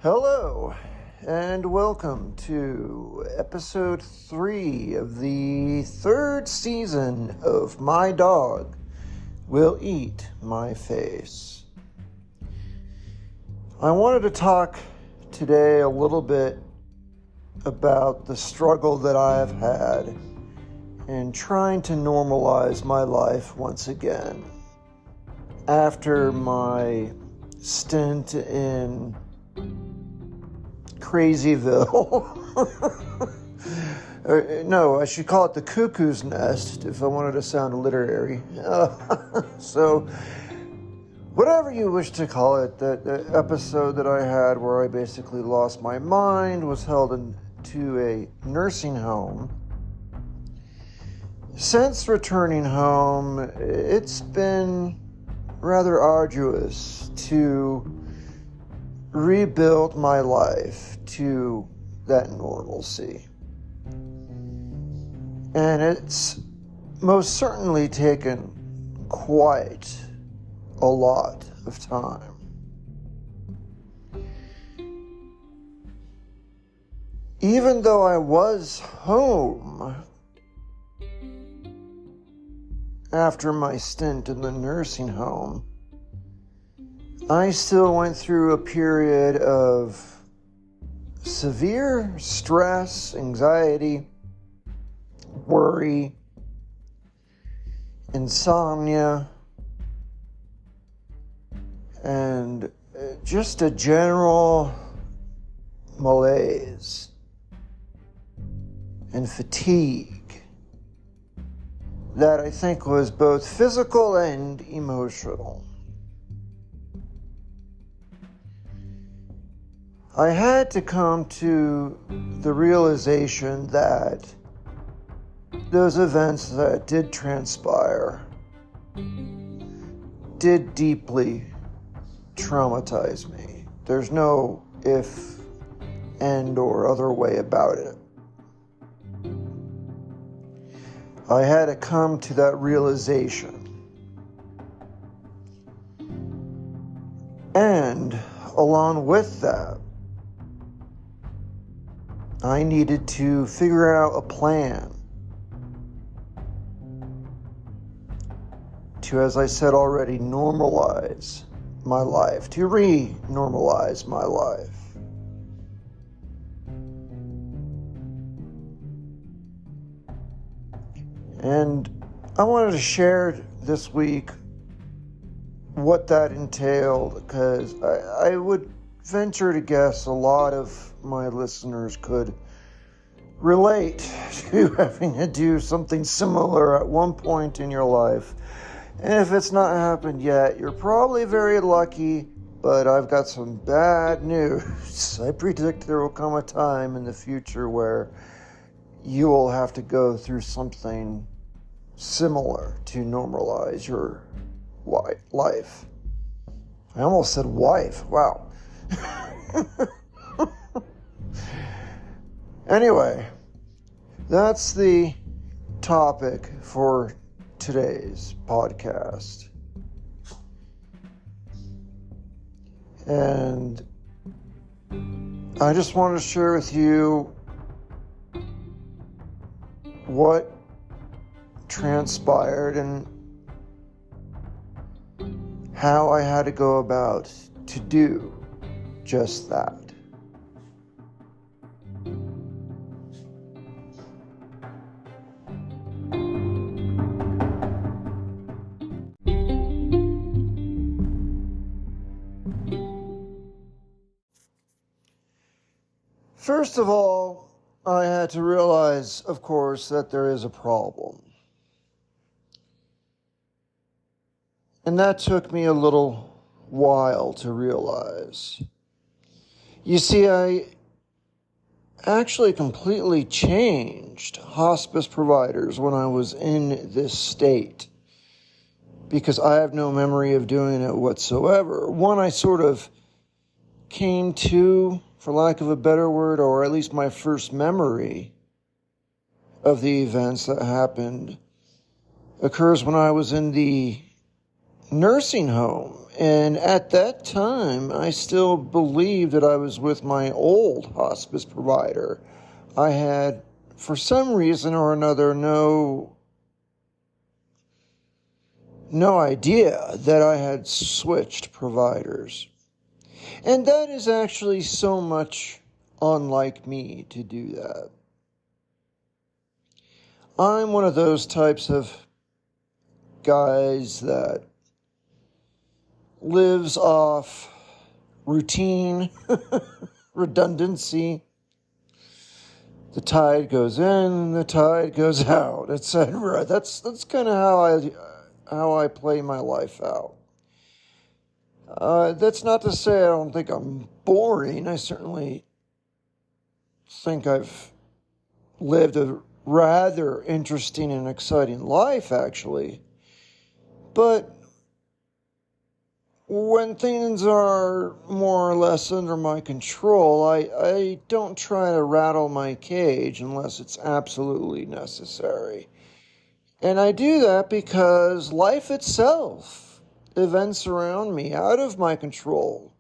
Hello, and welcome to episode 3 of the 3rd season of My Dog Will Eat My Face. I wanted to talk today a little bit about the struggle that I've had in trying to normalize my life once again after my stint in Crazyville. No, I should call it the Cuckoo's Nest if I wanted to sound literary. So, whatever you wish to call it, that episode that I had where I basically lost my mind was held into a nursing home. Since returning home, it's been rather arduous to rebuild my life to that normalcy. And it's most certainly taken quite a lot of time. Even though I was home after my stint in the nursing home, I still went through a period of severe stress, anxiety, worry, insomnia, and just a general malaise and fatigue that I think was both physical and emotional. I had to come to the realization that those events that did transpire did deeply traumatize me. There's no if, and, or other way about it. I had to come to that realization. And along with that, I needed to figure out a plan to, as I said already, normalize my life, to re-normalize my life. And I wanted to share this week what that entailed, because I would venture to guess a lot of my listeners could relate to having to do something similar at one point in your life. And if it's not happened yet, you're probably very lucky, but I've got some bad news. I predict there will come a time in the future where you will have to go through something similar to normalize your life. I almost said wife. Wow. Anyway, that's the topic for today's podcast. And I just want to share with you what transpired and how I had to go about to do just that. First of all, I had to realize, of course, that there is a problem. And that took me a little while to realize. You see, I actually completely changed hospice providers when I was in this state, because I have no memory of doing it whatsoever. One, I sort of came to, for lack of a better word, or at least my first memory of the events that happened, occurs when I was in the nursing home. And at that time, I still believed that I was with my old hospice provider. I had, for some reason or another, no idea that I had switched providers. And that is actually so much unlike me to do that. I'm one of those types of guys that lives off routine, redundancy. The tide goes in, the tide goes out, etc. That's kind of how I play my life out. That's not to say I don't think I'm boring. I certainly think I've lived a rather interesting and exciting life, actually. But when things are more or less under my control, I don't try to rattle my cage unless it's absolutely necessary. And I do that because life itself, events around me out of my control,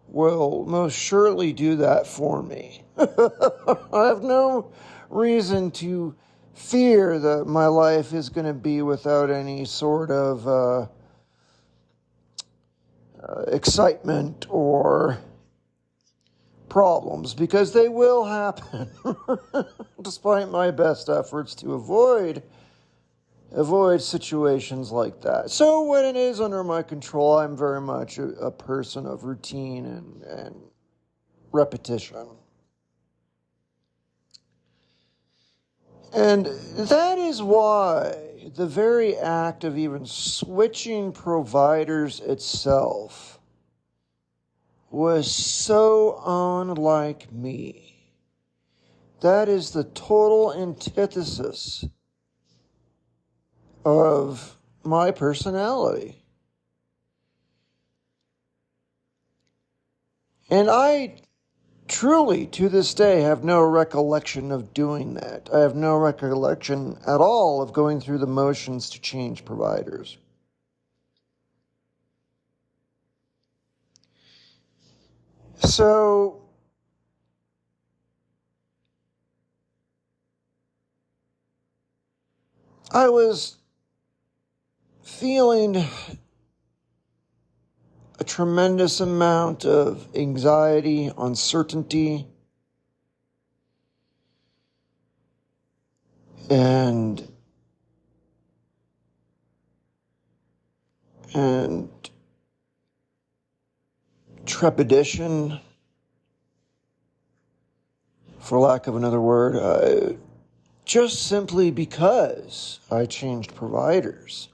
will most surely do that for me. I have no reason to fear that my life is going to be without any sort of excitement or problems, because they will happen, despite my best efforts to avoid situations like that. So when it is under my control, I'm very much a person of routine and repetition. And that is why the very act of even switching providers itself was so unlike me. That is the total antithesis of my personality. And I truly, to this day, have no recollection of doing that. I have no recollection at all of going through the motions to change providers. So, I was feeling a tremendous amount of anxiety, uncertainty, and trepidation, for lack of another word, just simply because I changed providers.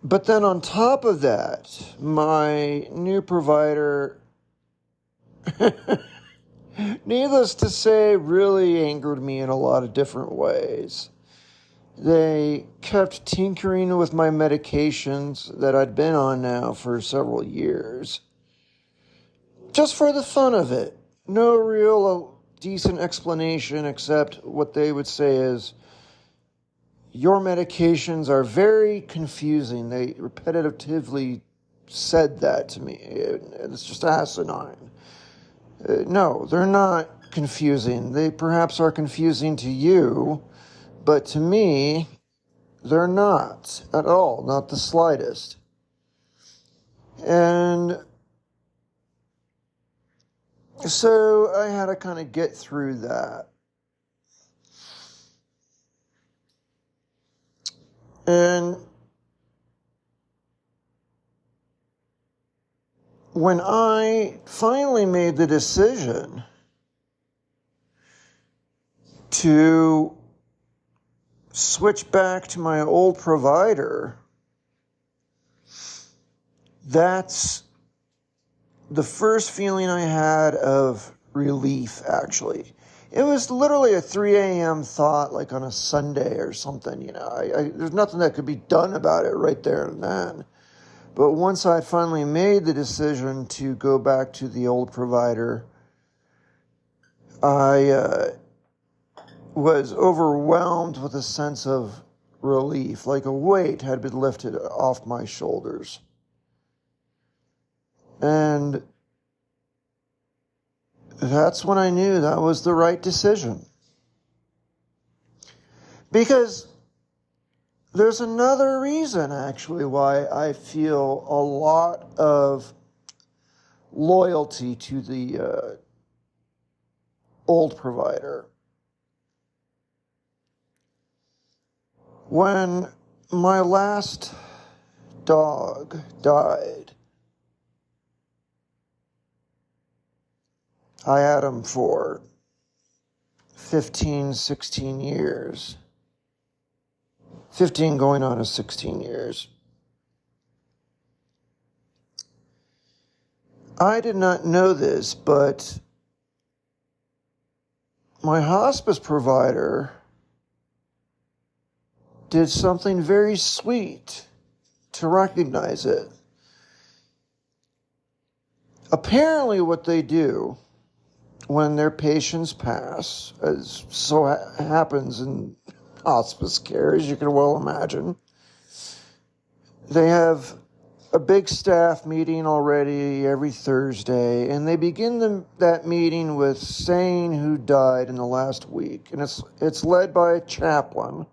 But then on top of that, my new provider, needless to say, really angered me in a lot of different ways. They kept tinkering with my medications that I'd been on now for several years, just for the fun of it. No real decent explanation except what they would say is, your medications are very confusing. They repetitively said that to me. It's just asinine. No, they're not confusing. They perhaps are confusing to you, but to me, they're not at all, not the slightest. And so I had to kind of get through that. And when I finally made the decision to switch back to my old provider, that's the first feeling I had of relief, actually. It was literally a 3 a.m. thought, like on a Sunday or something, there's nothing that could be done about it right there and then. But once I finally made the decision to go back to the old provider, I was overwhelmed with a sense of relief, like a weight had been lifted off my shoulders. And that's when I knew that was the right decision. Because there's another reason, actually, why I feel a lot of loyalty to the old provider. When my last dog died, I had him for 15, 16 years. 15 going on to 16 years. I did not know this, but my hospice provider did something very sweet to recognize it. Apparently what they do when their patients pass, as so happens in hospice care, as you can well imagine, they have a big staff meeting already every Thursday, and they begin that meeting with saying who died in the last week. And it's led by a chaplain.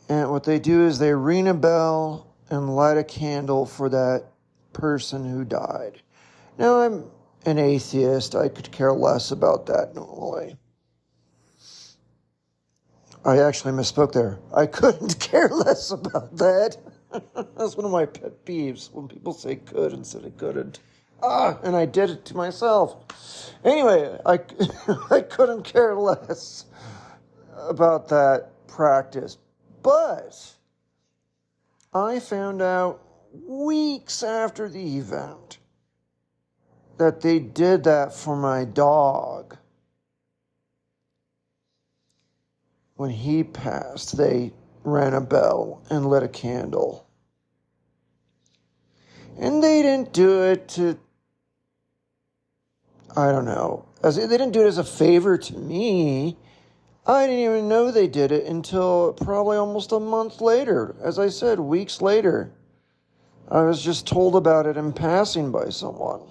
And what they do is they ring a bell and light a candle for that person who died. Now, I'm an atheist. I could care less about that normally. I actually misspoke there. I couldn't care less about that. That's one of my pet peeves, when people say could instead of couldn't. And I did it to myself. Anyway, I couldn't care less about that practice. But I found out weeks after the event that they did that for my dog. When he passed, they rang a bell and lit a candle. And they didn't do it to, I don't know, they didn't do it as a favor to me. I didn't even know they did it until probably almost a month later. As I said, weeks later. I was just told about it in passing by someone.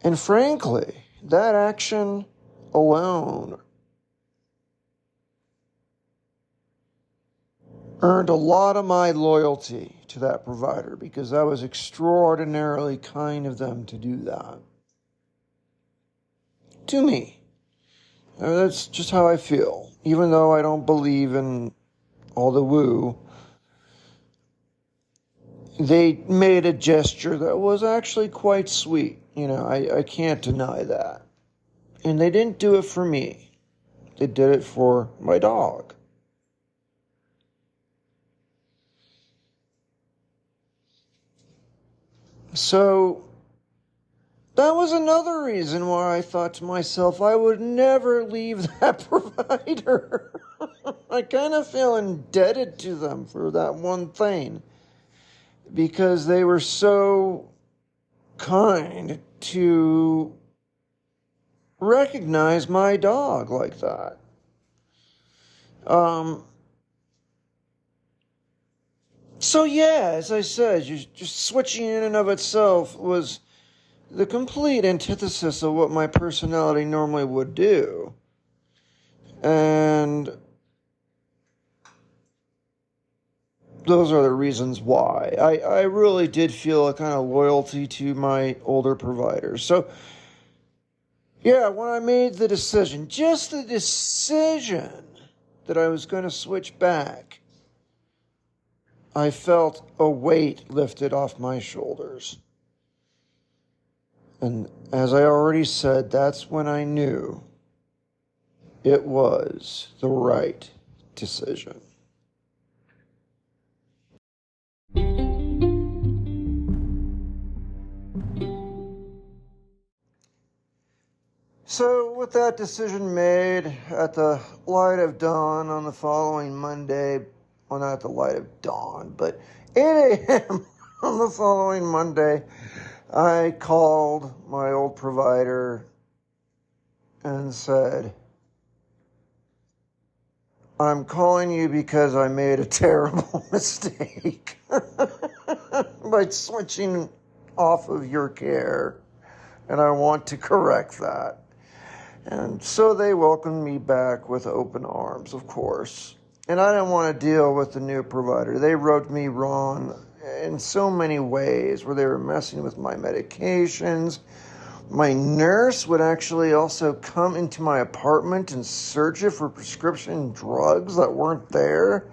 And frankly, that action alone earned a lot of my loyalty to that provider, because that was extraordinarily kind of them to do that. To me. That's just how I feel. Even though I don't believe in all the woo, they made a gesture that was actually quite sweet. I can't deny that. And they didn't do it for me. They did it for my dog. So that was another reason why I thought to myself I would never leave that provider. I kind of feel indebted to them for that one thing, because they were so kind to recognize my dog like that. So yeah, as I said, just switching in and of itself was the complete antithesis of what my personality normally would do. And those are the reasons why. I really did feel a kind of loyalty to my older providers. So, yeah, when I made the decision, just the decision that I was going to switch back, I felt a weight lifted off my shoulders. And as I already said, that's when I knew it was the right decision. So with that decision made at the light of dawn on the following Monday, well, not at the light of dawn, but 8 a.m. on the following Monday, I called my old provider and said, I'm calling you because I made a terrible mistake by switching off of your care, and I want to correct that. And so they welcomed me back with open arms, of course. And I didn't want to deal with the new provider. They rubbed me wrong in so many ways, where they were messing with my medications. My nurse would actually also come into my apartment and search it for prescription drugs that weren't there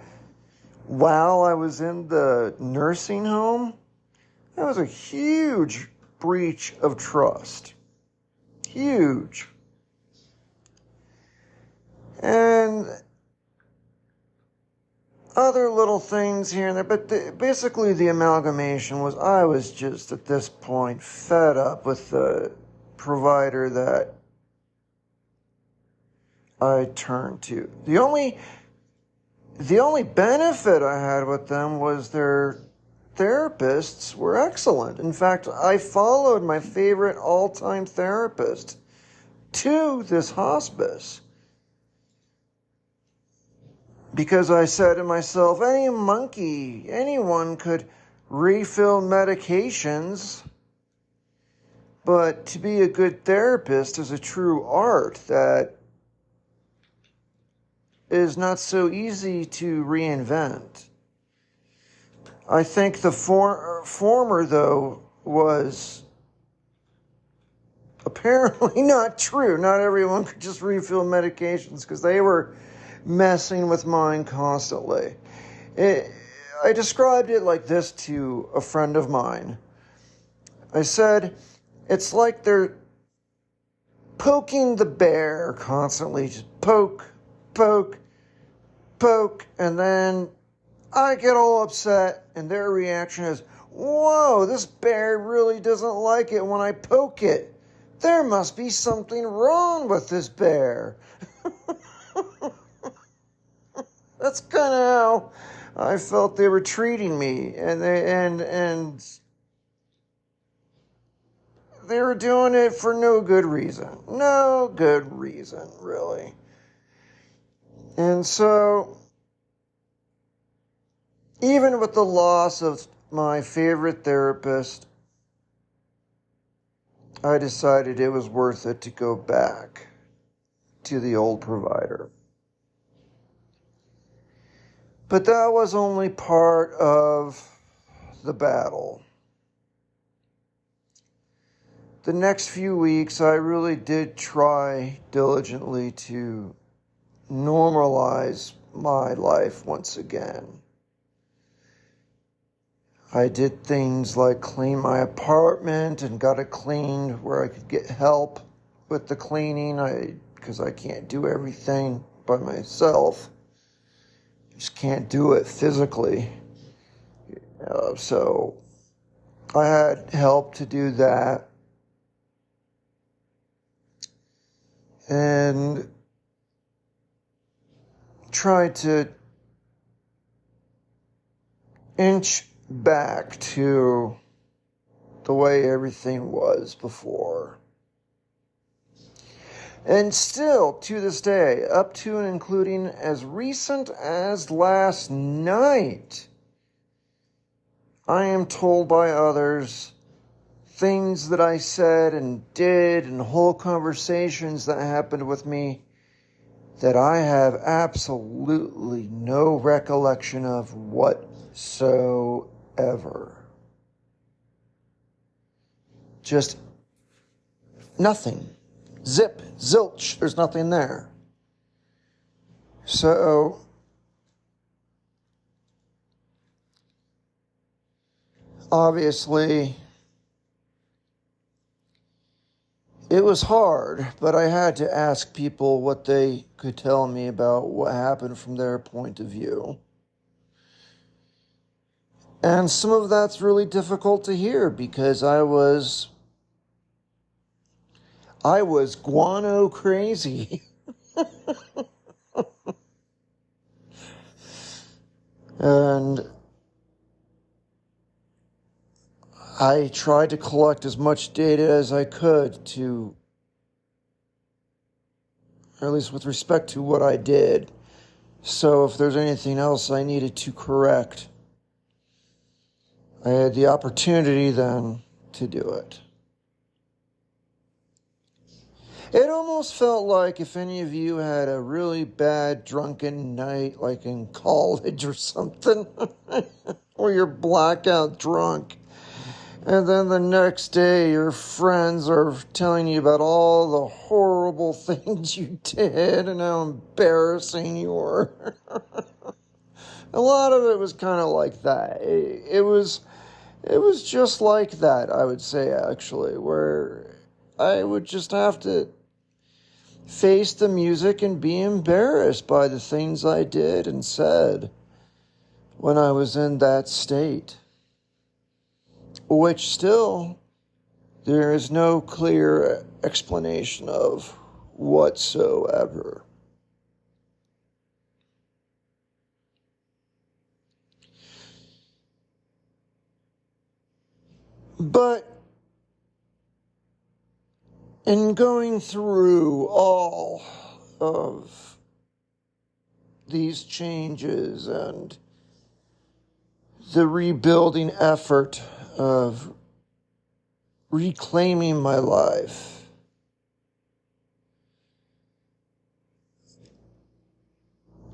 while I was in the nursing home. That was a huge breach of trust. Huge. And other little things here and there, but basically the amalgamation was I was just at this point fed up with the provider that I turned to. The only benefit I had with them was their therapists were excellent. In fact, I followed my favorite all-time therapist to this hospice, because I said to myself, anyone could refill medications, but to be a good therapist is a true art that is not so easy to reinvent. I think the former, though, was apparently not true. Not everyone could just refill medications, because they were messing with mine constantly. I described it like this to a friend of mine. I said, it's like they're poking the bear constantly. Just poke, poke, poke, and then I get all upset, and their reaction is, whoa, this bear really doesn't like it when I poke it. There must be something wrong with this bear. That's kind of how I felt they were treating me, and they were doing it for no good reason. No good reason, really. And so, even with the loss of my favorite therapist, I decided it was worth it to go back to the old provider. But that was only part of the battle. The next few weeks, I really did try diligently to normalize my life once again. I did things like clean my apartment and got it cleaned where I could get help with the cleaning, because I can't do everything by myself. Just can't do it physically. So I had help to do that. And tried to inch back to the way everything was before. And still, to this day, up to and including as recent as last night, I am told by others things that I said and did and whole conversations that happened with me that I have absolutely no recollection of whatsoever. Just nothing. Zip, zilch, there's nothing there. So, obviously, it was hard, but I had to ask people what they could tell me about what happened from their point of view. And some of that's really difficult to hear, because I was guano crazy. And I tried to collect as much data as I could or at least with respect to what I did, So if there's anything else I needed to correct, I had the opportunity then to do it. It almost felt like if any of you had a really bad drunken night, like in college or something, or you're blackout drunk, and then the next day your friends are telling you about all the horrible things you did and how embarrassing you were. A lot of it was kind of like that. It was just like that, I would say, actually, where I would just have to face the music and be embarrassed by the things I did and said when I was in that state. Which still, there is no clear explanation of whatsoever. But in going through all of these changes and the rebuilding effort of reclaiming my life,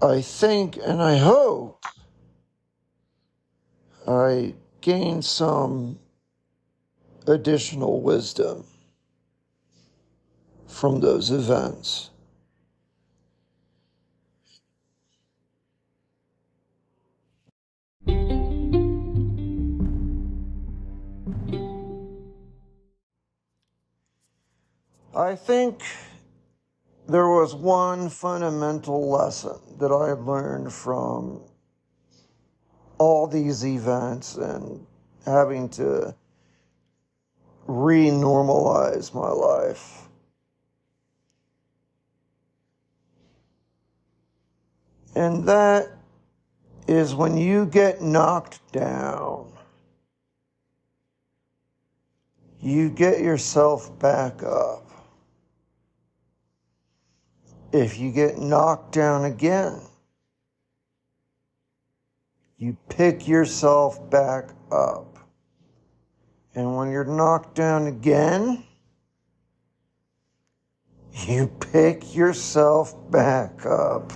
I think and I hope I gained some additional wisdom from those events. I think there was one fundamental lesson that I learned from all these events and having to re-normalize my life. And that is when you get knocked down, you get yourself back up. If you get knocked down again, you pick yourself back up. And when you're knocked down again, you pick yourself back up.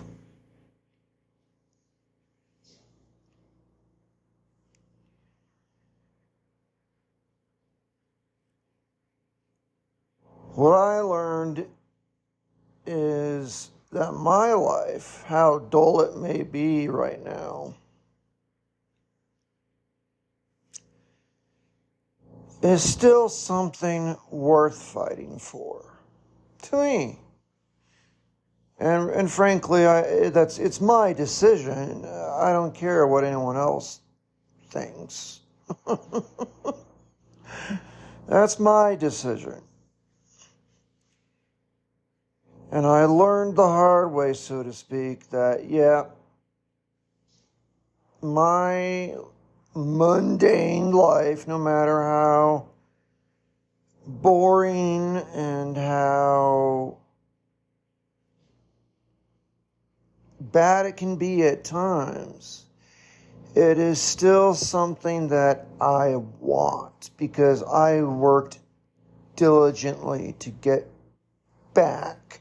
What I learned is that my life, how dull it may be right now, is still something worth fighting for, to me. And frankly, it's my decision. I don't care what anyone else thinks. That's my decision. And I learned the hard way, so to speak, that, yeah, my mundane life, no matter how boring and how bad it can be at times, it is still something that I want because I worked diligently to get back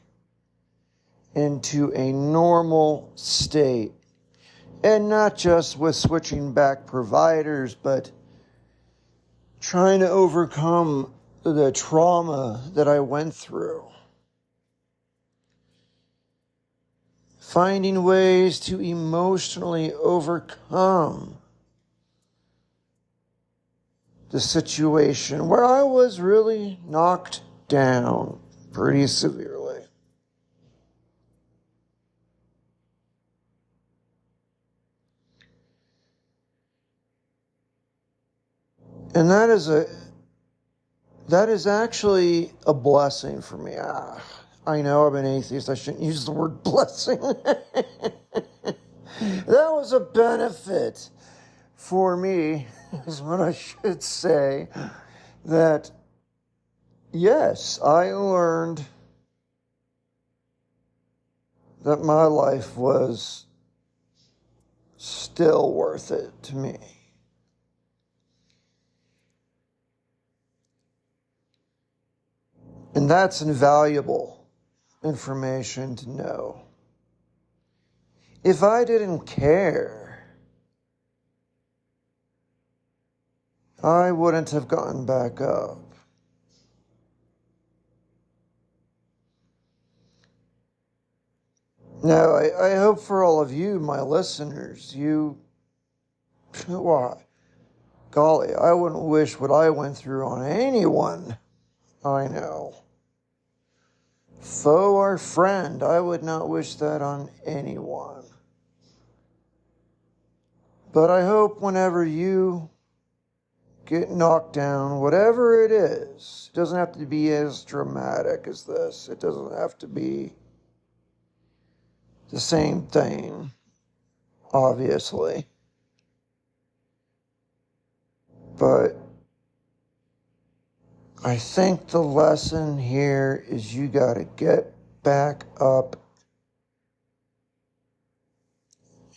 into a normal state. And not just with switching back providers, but trying to overcome the trauma that I went through. Finding ways to emotionally overcome the situation where I was really knocked down pretty severely. And that is actually a blessing for me. I know I'm an atheist. I shouldn't use the word blessing. That was a benefit for me, is what I should say. That, yes, I learned that my life was still worth it to me. And that's invaluable information to know. If I didn't care, I wouldn't have gotten back up. Now, I hope for all of you, my listeners, well, golly, I wouldn't wish what I went through on anyone I know. Foe or friend, I would not wish that on anyone. But I hope whenever you get knocked down, whatever it is, it doesn't have to be as dramatic as this. It doesn't have to be the same thing, obviously. But I think the lesson here is you gotta get back up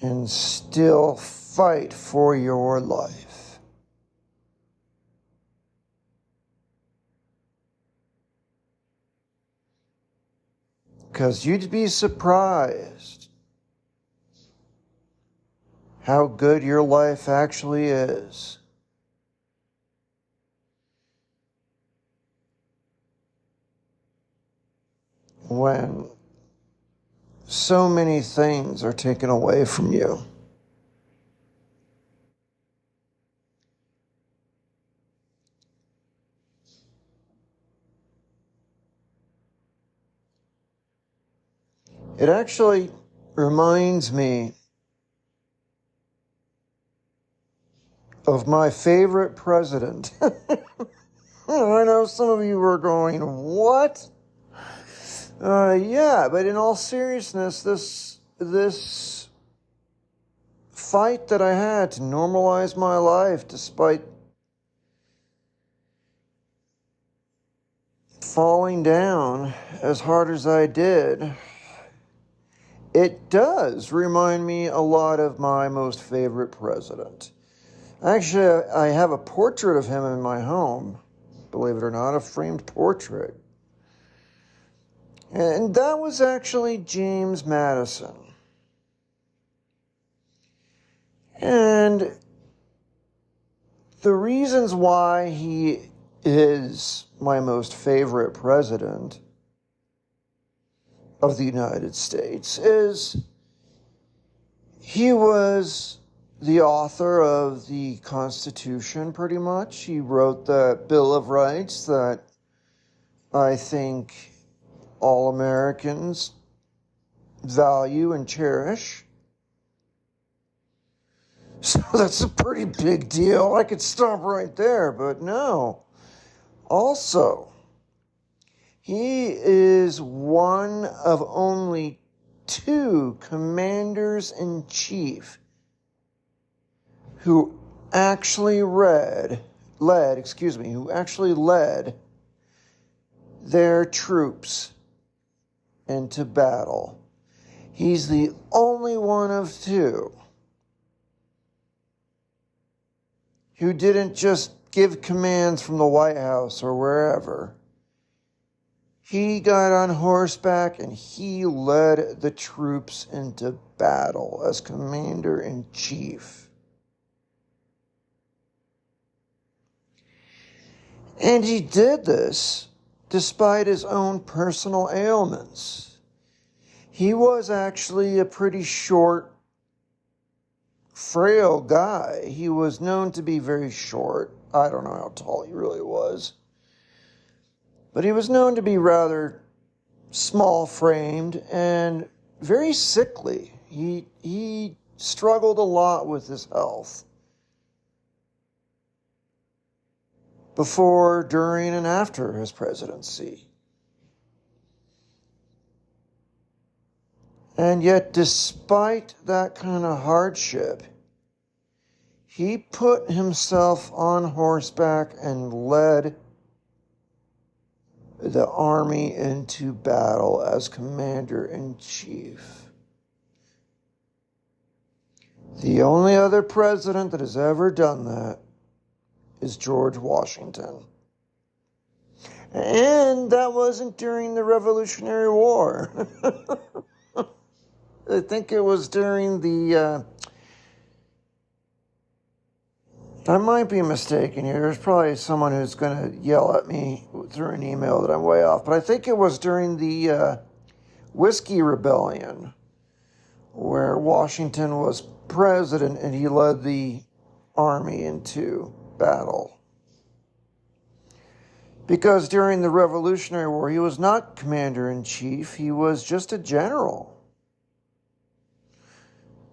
and still fight for your life. Because you'd be surprised how good your life actually is. When so many things are taken away from you. It actually reminds me of my favorite president. I know some of you are going, what? Yeah, but in all seriousness, this fight that I had to normalize my life despite falling down as hard as I did, it does remind me a lot of my most favorite president. Actually, I have a portrait of him in my home, believe it or not, a framed portrait. And that was actually James Madison. And the reasons why he is my most favorite president of the United States is he was the author of the Constitution, pretty much. He wrote the Bill of Rights that I think all Americans value and cherish. So that's a pretty big deal. I could stop right there, but no. Also, he is one of only 2 commanders-in-chief who actually led their troops into battle. He's the only one of 2 who didn't just give commands from the White House or wherever. He got on horseback and he led the troops into battle as commander-in-chief. And he did this despite his own personal ailments. He was actually a pretty short, frail guy. He was known to be very short. I don't know how tall he really was. But he was known to be rather small-framed and very sickly. He struggled a lot with his health. Before, during, and after his presidency. And yet, despite that kind of hardship, he put himself on horseback and led the army into battle as commander-in-chief. The only other president that has ever done that is George Washington. And that wasn't during the Revolutionary War. I think it was during the, I might be mistaken here. There's probably someone who's going to yell at me through an email that I'm way off. But I think it was during the Whiskey Rebellion, where Washington was president and he led the army into battle. Because during the Revolutionary War, he was not commander-in-chief, he was just a general.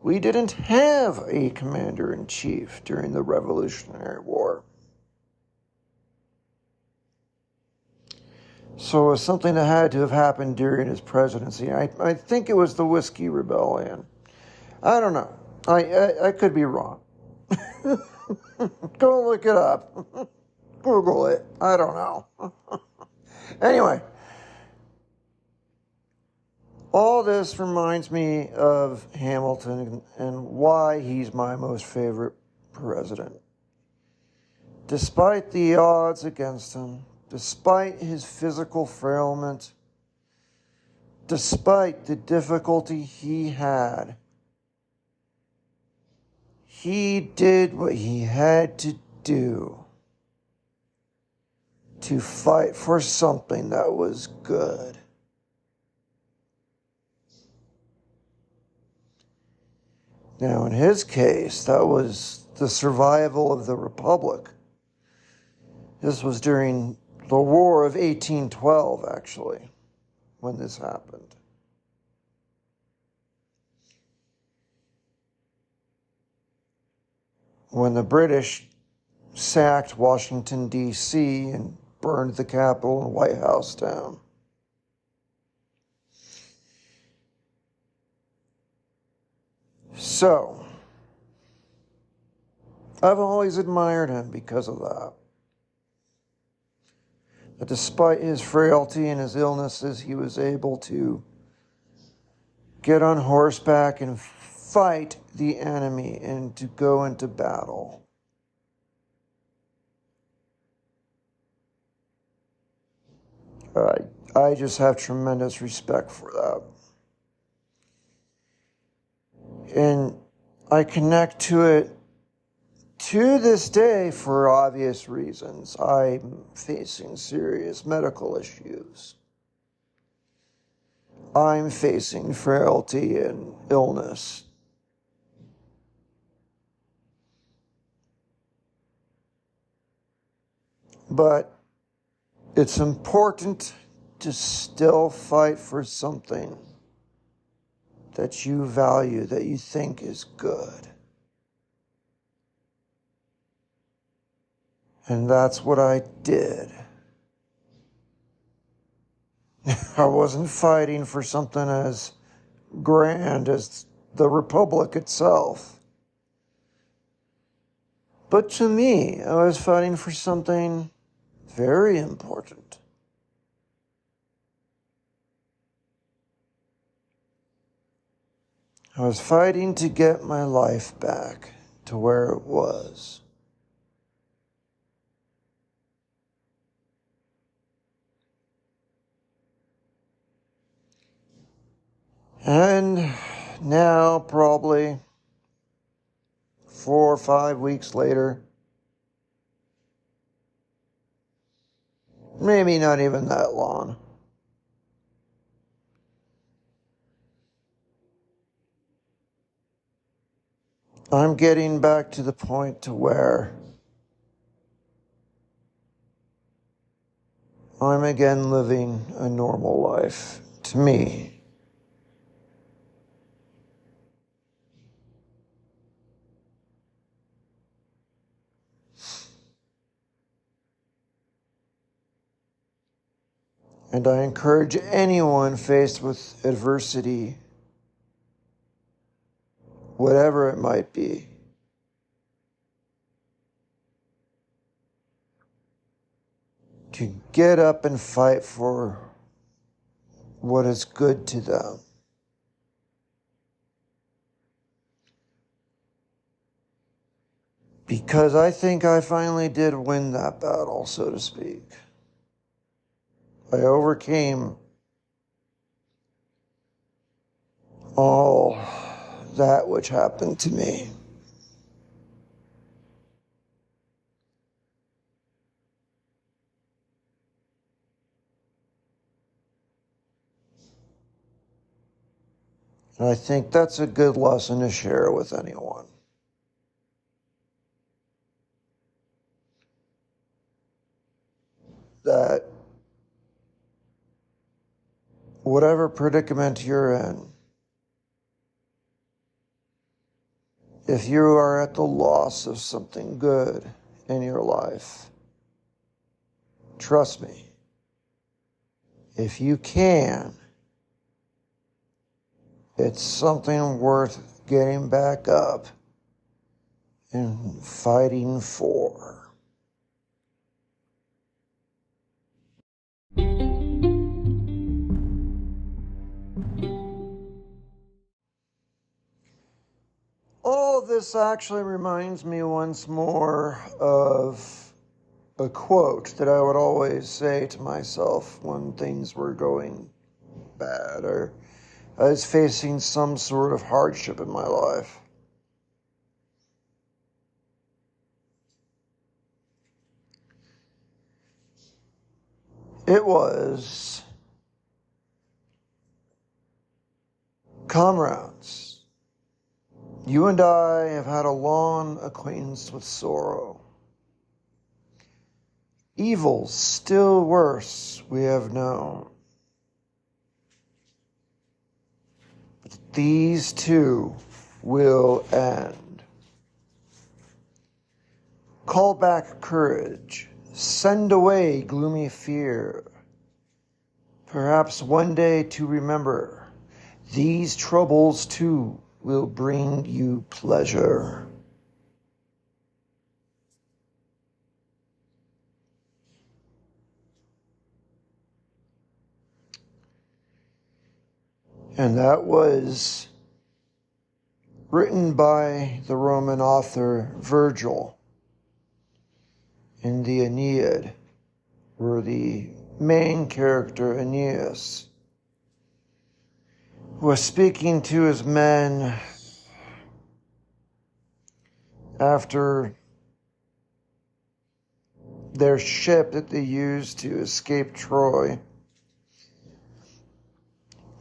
We didn't have a commander-in-chief during the Revolutionary War. So it was something that had to have happened during his presidency. I think it was the Whiskey Rebellion. I don't know. I could be wrong. Go look it up. Google it. I don't know. Anyway, all this reminds me of Hamilton and why he's my most favorite president. Despite the odds against him, despite his physical frailment, despite the difficulty he had, he did what he had to do to fight for something that was good. Now, in his case, that was the survival of the Republic. This was during the War of 1812, actually, when this happened. When the British sacked Washington, D.C., and burned the Capitol and White House down. So, I've always admired him because of that. But despite his frailty and his illnesses, he was able to get on horseback and fight the enemy and to go into battle. I just have tremendous respect for that. And I connect to it to this day for obvious reasons. I'm facing serious medical issues. I'm facing frailty and illness. But it's important to still fight for something that you value, that you think is good. And that's what I did. I wasn't fighting for something as grand as the Republic itself. But to me, I was fighting for something very important. I was fighting to get my life back to where it was. And now, probably 4 or 5 weeks later, maybe not even that long, I'm getting back to the point to where I'm again living a normal life, to me. And I encourage anyone faced with adversity, whatever it might be, to get up and fight for what is good to them. Because I think I finally did win that battle, so to speak. I overcame all that which happened to me. And I think that's a good lesson to share with anyone. That whatever predicament you're in, if you are at the loss of something good in your life, trust me, if you can, it's something worth getting back up and fighting for. All this actually reminds me once more of a quote that I would always say to myself when things were going bad or I was facing some sort of hardship in my life. It was, "Comrades, you and I have had a long acquaintance with sorrow. Evils still worse we have known. But these too will end. Call back courage, send away gloomy fear. Perhaps one day to remember, these troubles too will bring you pleasure." And that was written by the Roman author Virgil in the Aeneid, where the main character, Aeneas, was speaking to his men after their ship that they used to escape Troy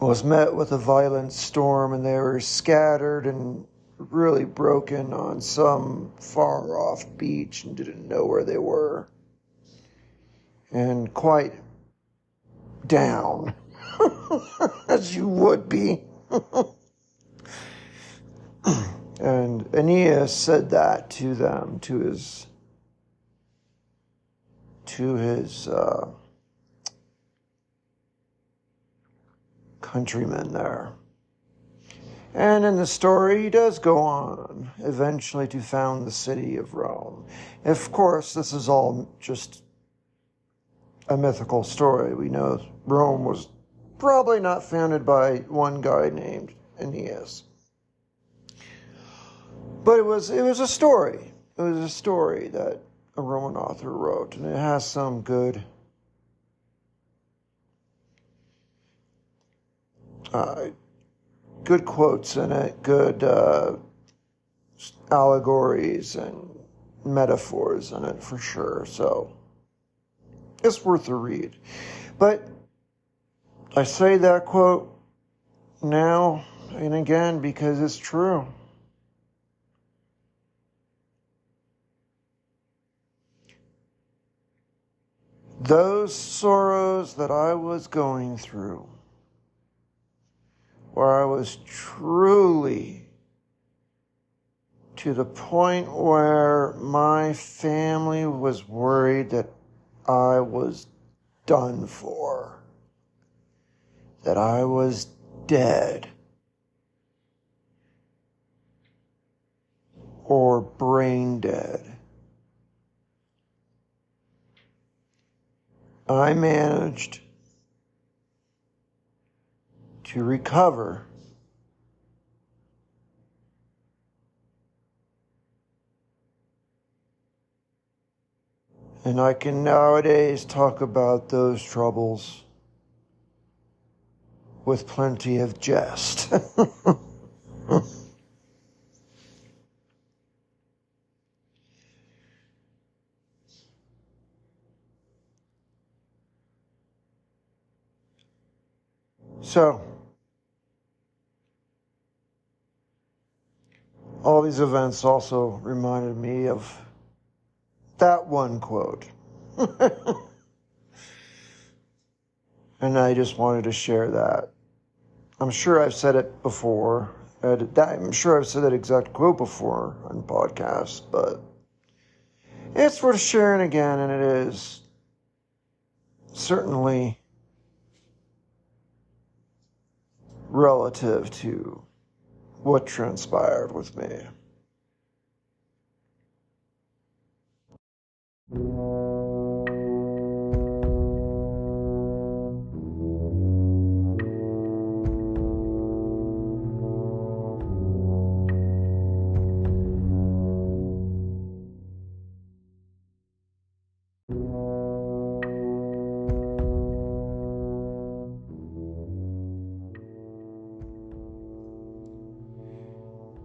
was met with a violent storm, and they were scattered and really broken on some far off beach and didn't know where they were, and quite down, as you would be. And Aeneas said that to them, to his countrymen there. And in the story, he does go on eventually to found the city of Rome. Of course, this is all just a mythical story. We know Rome was probably not founded by one guy named Aeneas. But it was a story. It was a story that a Roman author wrote, and it has some good good quotes in it, good allegories and metaphors in it for sure. So it's worth a read. But I say that quote now and again because it's true. Those sorrows that I was going through, where I was truly to the point where my family was worried that I was done for, that I was dead or brain dead. I managed to recover And I can nowadays talk about those troubles with plenty of jest. So, all these events also reminded me of that one quote. And I just wanted to share that. I'm sure I've said it before. I'm sure I've said that exact quote before on podcasts, but it's worth sharing again, and it is certainly relative to what transpired with me.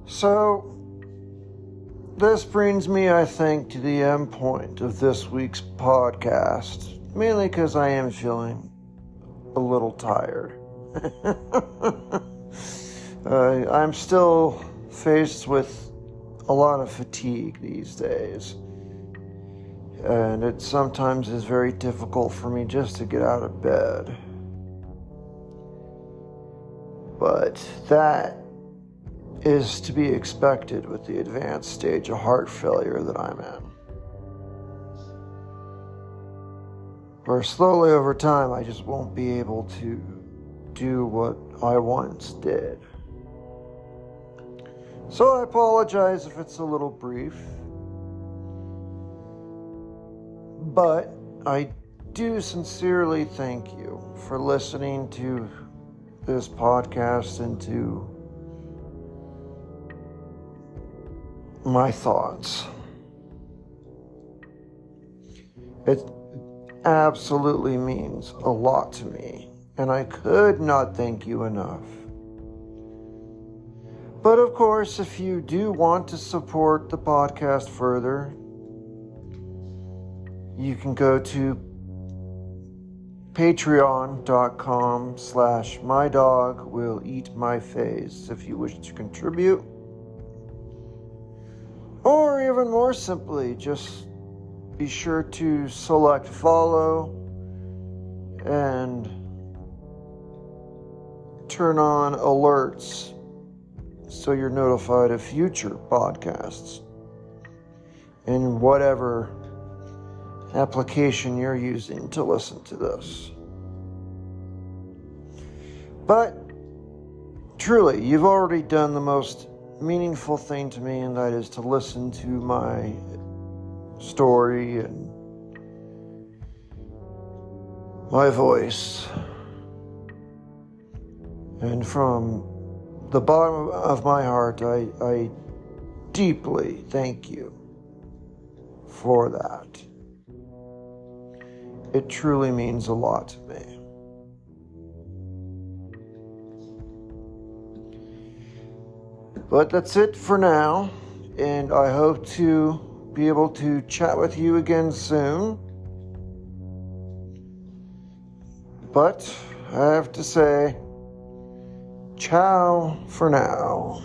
So, this brings me, I think, to the end point of this week's podcast, mainly because I am feeling a little tired. I'm still faced with a lot of fatigue these days, and it sometimes is very difficult for me just to get out of bed. But that is to be expected with the advanced stage of heart failure that I'm in. Where slowly over time I just won't be able to do what I once did. So I apologize if it's a little brief. But I do sincerely thank you for listening to this podcast and to my thoughts. It absolutely means a lot to me, and I could not thank you enough. But of course, if you do want to support the podcast further, you can go to patreon.com/mydogwilleeatmyface if you wish to contribute. Or even more simply, just be sure to select follow and turn on alerts so you're notified of future podcasts in whatever application you're using to listen to this. But truly, you've already done the most meaningful thing to me, and that is to listen to my story and my voice. And from the bottom of my heart, I deeply thank you for that. It truly means a lot to me. But that's it for now, and I hope to be able to chat with you again soon. But I have to say, ciao for now.